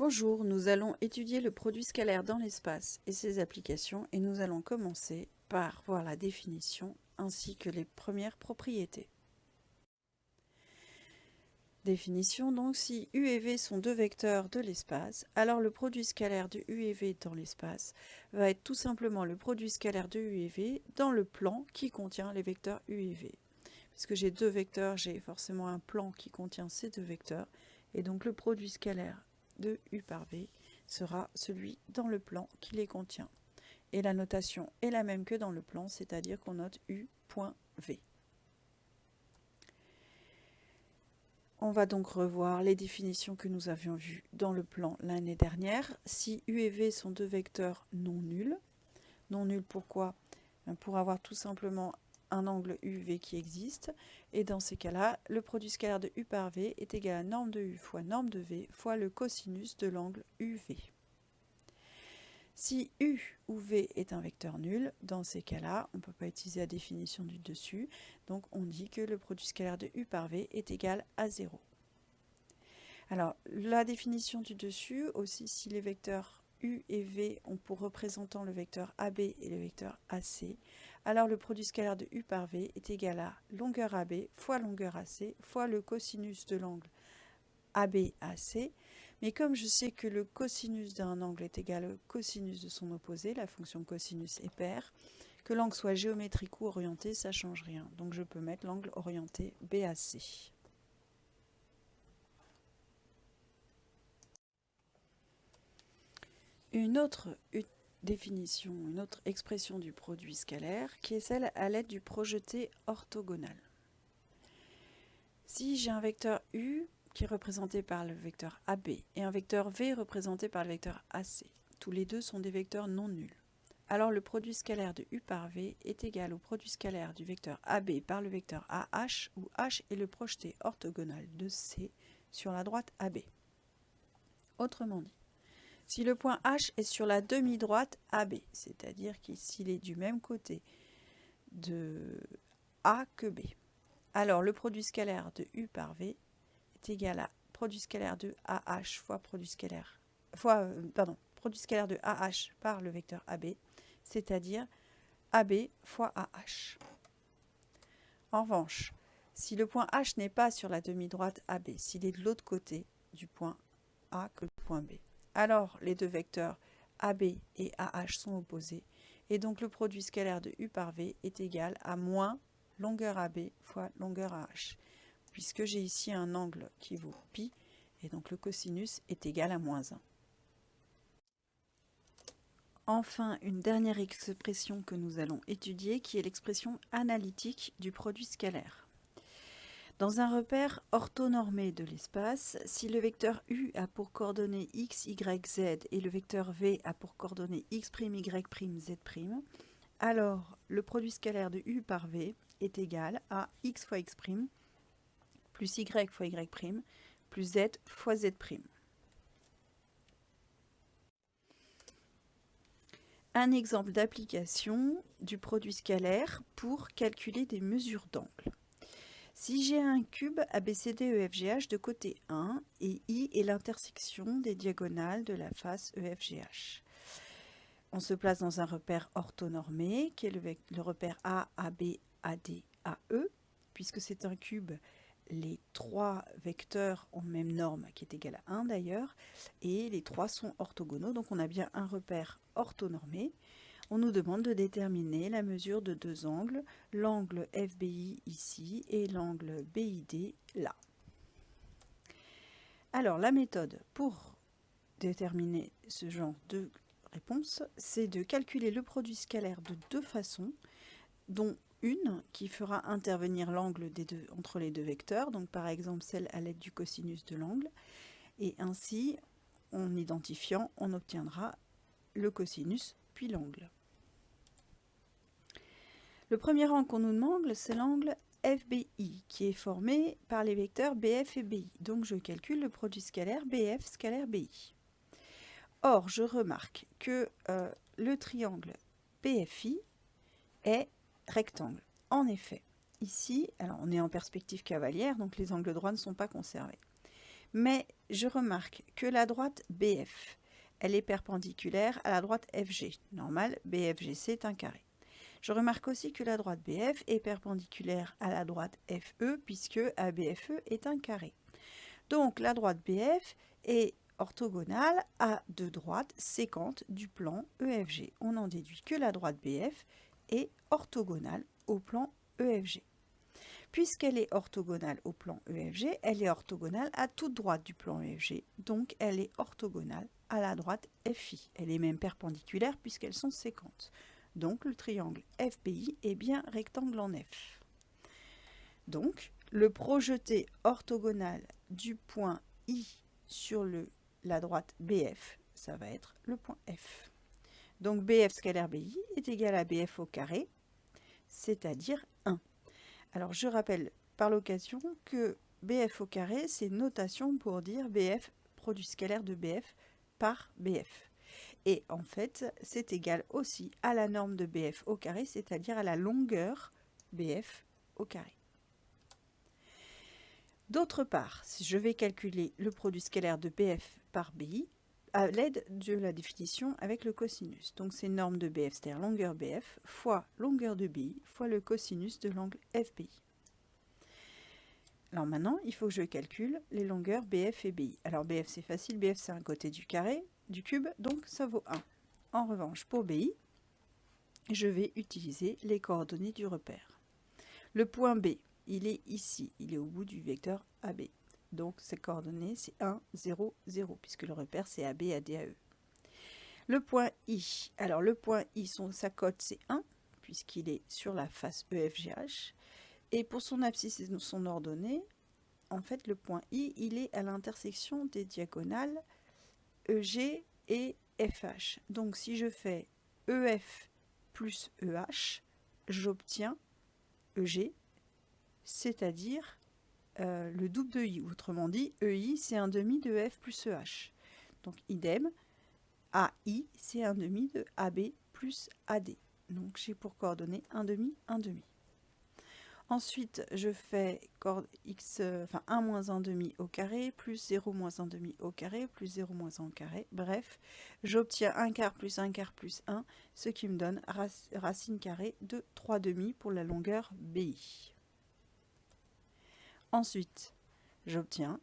Bonjour, nous allons étudier le produit scalaire dans l'espace et ses applications et nous allons commencer par voir la définition ainsi que les premières propriétés. Définition donc, si U et V sont deux vecteurs de l'espace, alors le produit scalaire de U et V dans l'espace va être tout simplement le produit scalaire de U et V dans le plan qui contient les vecteurs U et V. Puisque j'ai deux vecteurs, j'ai forcément un plan qui contient ces deux vecteurs et donc le produit scalaire de U par V sera celui dans le plan qui les contient. Et la notation est la même que dans le plan, c'est-à-dire qu'on note U.V. On va donc revoir les définitions que nous avions vues dans le plan l'année dernière. Si U et V sont deux vecteurs non nuls. Non nuls pourquoi? Pour avoir tout simplement un angle UV qui existe. Et dans ces cas-là, le produit scalaire de U par V est égal à norme de U fois norme de V fois le cosinus de l'angle UV. Si U ou V est un vecteur nul, dans ces cas-là, on ne peut pas utiliser la définition du dessus, donc on dit que le produit scalaire de U par V est égal à 0. Alors, la définition du dessus, aussi si les vecteurs U et V ont pour représentant le vecteur AB et le vecteur AC, alors le produit scalaire de U par V est égal à longueur AB fois longueur AC fois le cosinus de l'angle ABAC. Mais comme je sais que le cosinus d'un angle est égal au cosinus de son opposé, la fonction cosinus est paire, que l'angle soit géométrique ou orienté, ça ne change rien. Donc je peux mettre l'angle orienté BAC. Une autre définition, une autre expression du produit scalaire qui est celle à l'aide du projeté orthogonal. Si j'ai un vecteur U qui est représenté par le vecteur AB et un vecteur V représenté par le vecteur AC, tous les deux sont des vecteurs non nuls. Alors le produit scalaire de U par V est égal au produit scalaire du vecteur AB par le vecteur AH, où H est le projeté orthogonal de C sur la droite AB. Autrement dit, si le point H est sur la demi-droite AB, c'est-à-dire qu'il est du même côté de A que B, alors le produit scalaire de U par V est égal à produit scalaire de AH fois produit scalaire de AH par le vecteur AB, c'est-à-dire AB fois AH. En revanche, si le point H n'est pas sur la demi-droite AB, s'il est de l'autre côté du point A que le point B, alors les deux vecteurs AB et AH sont opposés, et donc le produit scalaire de U par V est égal à moins longueur AB fois longueur AH, puisque j'ai ici un angle qui vaut pi, et donc le cosinus est égal à moins 1. Enfin, une dernière expression que nous allons étudier, qui est l'expression analytique du produit scalaire. Dans un repère orthonormé de l'espace, si le vecteur U a pour coordonnées x, y, z et le vecteur V a pour coordonnées x', y', z', alors le produit scalaire de U par V est égal à x fois x' plus y fois y' plus z fois z'. Un exemple d'application du produit scalaire pour calculer des mesures d'angle. Si j'ai un cube ABCDEFGH de côté 1 et I est l'intersection des diagonales de la face EFGH, on se place dans un repère orthonormé qui est le repère A, AB, AD, AE. Puisque c'est un cube, les trois vecteurs ont même norme qui est égale à 1 d'ailleurs, et les trois sont orthogonaux, donc on a bien un repère orthonormé. On nous demande de déterminer la mesure de deux angles, l'angle FBI ici et l'angle BID là. Alors la méthode pour déterminer ce genre de réponse, c'est de calculer le produit scalaire de deux façons, dont une qui fera intervenir l'angle entre les deux vecteurs, donc par exemple celle à l'aide du cosinus de l'angle, et ainsi, en identifiant, on obtiendra le cosinus puis l'angle. Le premier angle qu'on nous demande, c'est l'angle FBI, qui est formé par les vecteurs BF et BI. Donc je calcule le produit scalaire BF scalaire BI. Or, je remarque que le triangle BFI est rectangle. En effet, ici, alors on est en perspective cavalière, donc les angles droits ne sont pas conservés. Mais je remarque que la droite BF, elle est perpendiculaire à la droite FG. Normal, BFG c'est un carré. Je remarque aussi que la droite BF est perpendiculaire à la droite FE puisque ABFE est un carré. Donc la droite BF est orthogonale à deux droites sécantes du plan EFG. On en déduit que la droite BF est orthogonale au plan EFG. Puisqu'elle est orthogonale au plan EFG, elle est orthogonale à toute droite du plan EFG. Donc elle est orthogonale à la droite FI. Elle est même perpendiculaire puisqu'elles sont séquentes. Donc le triangle FPI est bien rectangle en F. Donc le projeté orthogonal du point I sur la droite BF, ça va être le point F. Donc BF scalaire BI est égal à BF au carré, c'est-à-dire 1. Alors je rappelle par l'occasion que BF au carré, c'est une notation pour dire BF, produit scalaire de BF par BF. Et en fait, c'est égal aussi à la norme de BF au carré, c'est-à-dire à la longueur BF au carré. D'autre part, si je vais calculer le produit scalaire de BF par BI à l'aide de la définition avec le cosinus. Donc c'est norme de BF, c'est-à-dire longueur BF, fois longueur de BI, fois le cosinus de l'angle FBI. Alors maintenant, il faut que je calcule les longueurs BF et BI. Alors BF c'est facile, BF c'est un côté du carré, du cube, donc ça vaut 1. En revanche, pour BI, je vais utiliser les coordonnées du repère. Le point B, il est ici, il est au bout du vecteur AB. Donc ses coordonnées, c'est 1, 0, 0, puisque le repère, c'est AB, AD, AE. Le point I, alors le point I, sa cote, c'est 1, puisqu'il est sur la face EFGH. Et pour son abscisse et son ordonnée, en fait, le point I, il est à l'intersection des diagonales EG et FH. Donc si je fais EF plus EH, j'obtiens EG, c'est-à-dire le double de I. Autrement dit, EI, c'est un demi de F plus EH. Donc idem, AI, c'est un demi de AB plus AD. Donc j'ai pour coordonnées 1 demi, 1 demi. Ensuite, je fais x, 1 moins 1 demi au carré, plus 0 moins 1 demi au carré, plus 0 moins 1 au carré. Bref, j'obtiens 1 quart plus 1 quart plus 1, ce qui me donne racine carrée de 3 demi pour la longueur BI. Ensuite, j'obtiens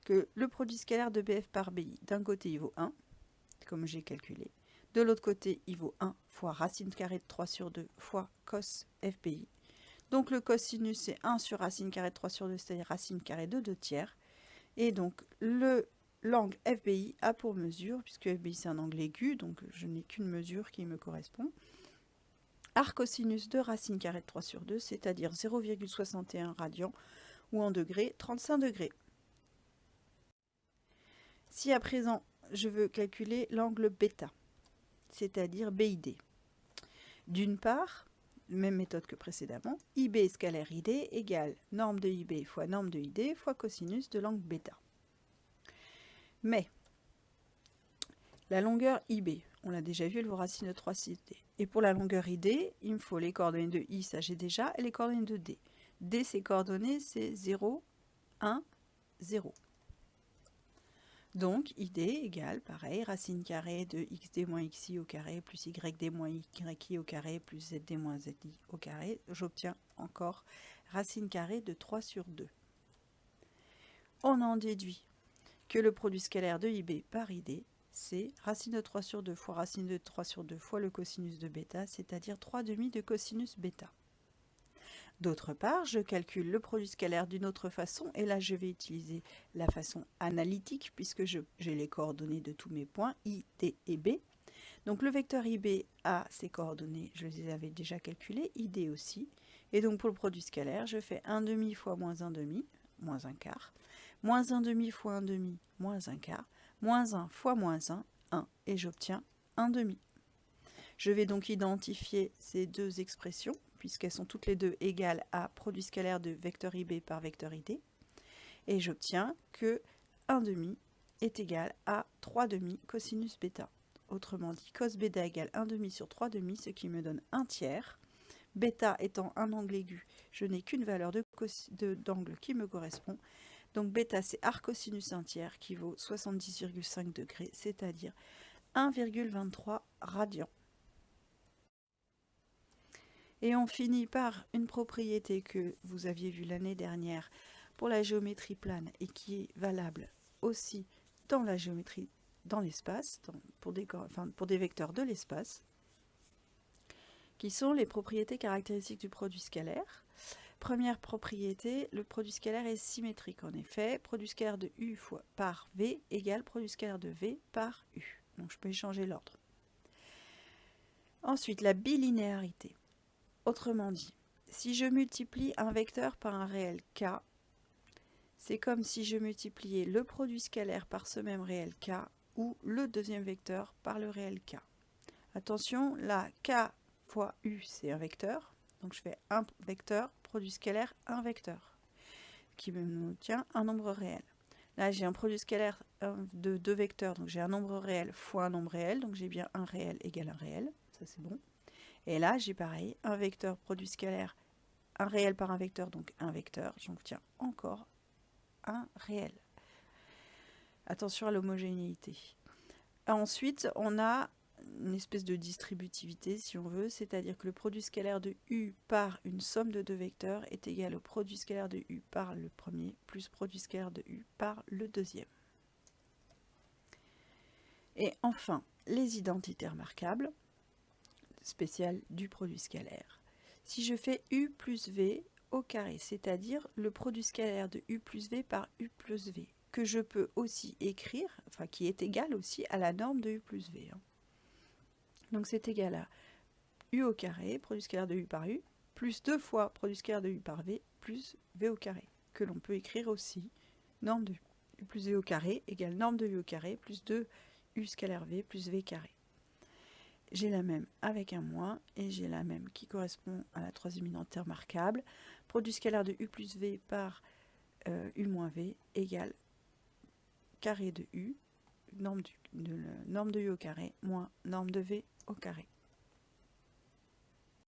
que le produit scalaire de BF par BI, d'un côté il vaut 1, comme j'ai calculé. De l'autre côté, il vaut 1 fois racine carrée de 3 sur 2 fois cos FBI. Donc le cosinus, c'est 1 sur racine carrée de 3 sur 2, c'est-à-dire racine carrée de 2 tiers. Et donc l'angle FBI a pour mesure, puisque FBI c'est un angle aigu, donc je n'ai qu'une mesure qui me correspond, arcosinus de racine carrée de 3 sur 2, c'est-à-dire 0,61 radian, ou en degrés, 35 degrés. Si à présent, je veux calculer l'angle β, c'est-à-dire BID. D'une part, même méthode que précédemment, IB scalaire ID égale norme de IB fois norme de ID fois cosinus de l'angle β. Mais, la longueur IB, on l'a déjà vu, elle vaut racine de 3 6D. Et pour la longueur ID, il me faut les coordonnées de I, ça j'ai déjà, et les coordonnées de D. D, ses coordonnées, c'est 0, 1, 0. Donc, ID égale, pareil, racine carrée de xd moins xi au carré plus yd moins yi au carré plus zd moins zi au carré. J'obtiens encore racine carrée de 3 sur 2. On en déduit que le produit scalaire de IB par ID, c'est racine de 3 sur 2 fois racine de 3 sur 2 fois le cosinus de β, c'est-à-dire 3 demi de cosinus β. D'autre part, je calcule le produit scalaire d'une autre façon, et là je vais utiliser la façon analytique, puisque j'ai les coordonnées de tous mes points, I, D et B. Donc le vecteur IB a ses coordonnées, je les avais déjà calculées, ID aussi. Et donc pour le produit scalaire, je fais 1 demi fois moins 1 demi, moins 1 quart, moins 1 demi fois 1 demi, moins 1 quart, moins 1 fois moins 1, 1, et j'obtiens 1 demi. Je vais donc identifier ces deux expressions, puisqu'elles sont toutes les deux égales à produit scalaire de vecteur IB par vecteur ID. Et j'obtiens que 1 demi est égal à 3 demi cosinus β. Autrement dit, cos β égale 1 demi sur 3 demi, ce qui me donne 1 tiers. Β étant un angle aigu, je n'ai qu'une valeur d'angle qui me correspond. Donc bêta, c'est arc cosinus 1 tiers qui vaut 70,5 degrés, c'est-à-dire 1,23 radians. Et on finit par une propriété que vous aviez vue l'année dernière pour la géométrie plane et qui est valable aussi dans la géométrie dans l'espace, pour des vecteurs de l'espace, qui sont les propriétés caractéristiques du produit scalaire. Première propriété, le produit scalaire est symétrique. En effet, produit scalaire de U par V égale produit scalaire de V par U. Donc je peux échanger l'ordre. Ensuite, la bilinéarité. Autrement dit, si je multiplie un vecteur par un réel K, c'est comme si je multipliais le produit scalaire par ce même réel K ou le deuxième vecteur par le réel K. Attention, là, K fois U, c'est un vecteur. Donc je fais un vecteur, produit scalaire, un vecteur, qui me tient un nombre réel. Là, j'ai un produit scalaire de deux vecteurs, donc j'ai un nombre réel fois un nombre réel, donc j'ai bien un réel égale un réel, ça c'est bon. Et là, j'ai pareil, un vecteur produit scalaire, un réel par un vecteur, donc un vecteur, j'obtiens encore un réel. Attention à l'homogénéité. Ensuite, on a une espèce de distributivité, si on veut, c'est-à-dire que le produit scalaire de U par une somme de deux vecteurs est égal au produit scalaire de U par le premier plus produit scalaire de U par le deuxième. Et enfin, les identités remarquables spéciales du produit scalaire. Si je fais U plus V au carré, c'est-à-dire le produit scalaire de U plus V par U plus V, que je peux aussi écrire, enfin qui est égal aussi à la norme de U plus V. Donc c'est égal à U au carré, produit scalaire de U par U, plus 2 fois produit scalaire de U par V, plus V au carré, que l'on peut écrire aussi norme de U plus V au carré égale norme de U au carré, plus 2 U scalaire V plus V carré. J'ai la même avec un moins, et j'ai la même qui correspond à la troisième identité remarquable. Produit scalaire de U plus V par U moins V égale carré de U, norme de U au carré, moins norme de V au carré.